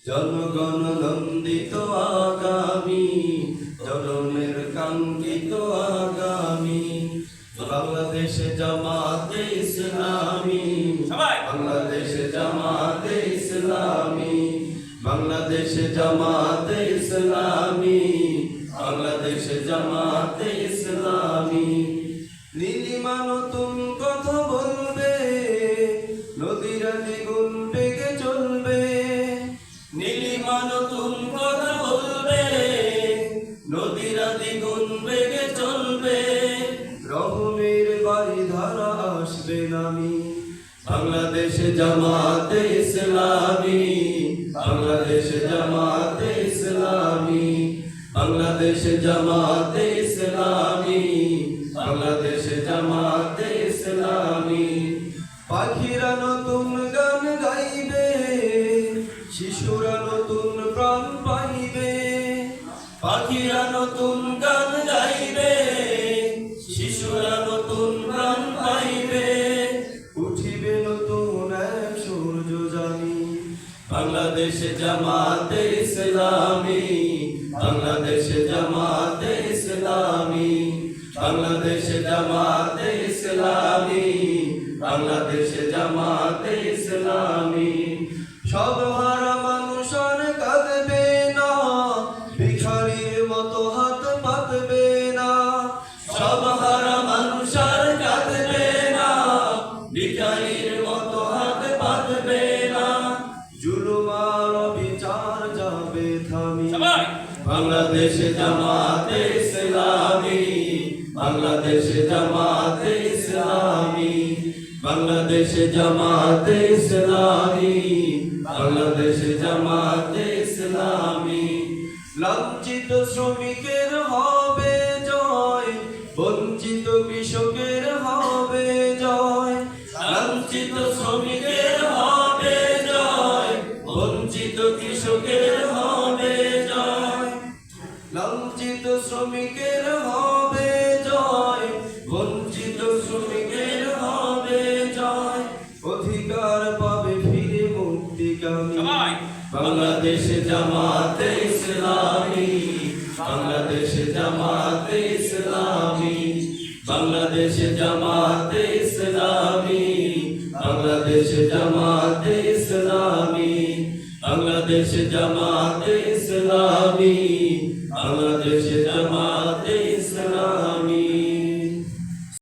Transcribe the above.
জনগণ নন্দিত আগামী, জনমের কাঙ্ক্ষিত আগামী, বাংলাদেশে জামাতে ইসলামী, বাংলাদেশে জামাতে ইসলামী, বাংলাদেশে জামাতে ইসলামী, বাংলাদেশে জামাতে ইসলামী। নীলিমা নতুন কথা বলবে, নদীরা দ্বিগুণ বেগে চলবে। নীলিমা নতুন কথা বলবে, নদীরা দ্বিগুণ বেগে চলবে। রহমের বাড়ি ধারা আসবে নামি, বাংলাদেশে জামাতে ইসলামী, বাংলাদেশে জামাতে ইসলামী, বাংলাদেশে জামাতে ইসলামী, বাংলাদেশে জামাতে ইসলামী। পাখিরা নতুন গান গাইবে, শিশুরা নতুন প্রাণ পাইবে। পাখিরা নতুন গান গাইবে, শিশুরা নতুন প্রাণ পাইবে। উঠিবে নতুন এক সূর্য জানি, বাংলাদেশে জামাতে ইসলামী, বাংলাদেশে জামাতে ইসলামী, বাংলাদেশে জামাতে ইসলামী, বাংলাদেশে জামাতে ইসলামী। সব হারা মানুষ আর কাঁদবে না, ভিখারির মতো হাত পাতবে না। সব হারা মানুষ আর কাঁদবে না, ভিখারির মতো হাত পাতবে না। জুলুম আর অবিচার যাবে থামি, বাংলাদেশে জামাতে ইসলামী, বাংলাদেশে জামাতে ইসলামী, বাংলাদেশে জামাতে ইসলামী, বাংলাদেশে জামাতে ইসলামী। লাঞ্ছিত শ্রমিকের হবে জয়, বঞ্চিত কৃষকের হবে জয়। লাঞ্ছিত শ্রমিকের হবে জয়, বঞ্চিত কৃষকের হবে জয়। লাঞ্ছিত শ্রমিকের হবে জয়, বঞ্চিত শ্রমিকের হবে জয়। অধিকার পাবে ফিরে মুক্তিকামী, বাংলাদেশে জামাতে ইসলামী, বাংলাদেশে জামাতে ইসলামী, বাংলাদেশে জামাতে ইসলামী, বাংলাদেশে জামাতে ইসলামী, বাংলাদেশে জামাতে ইসলামী,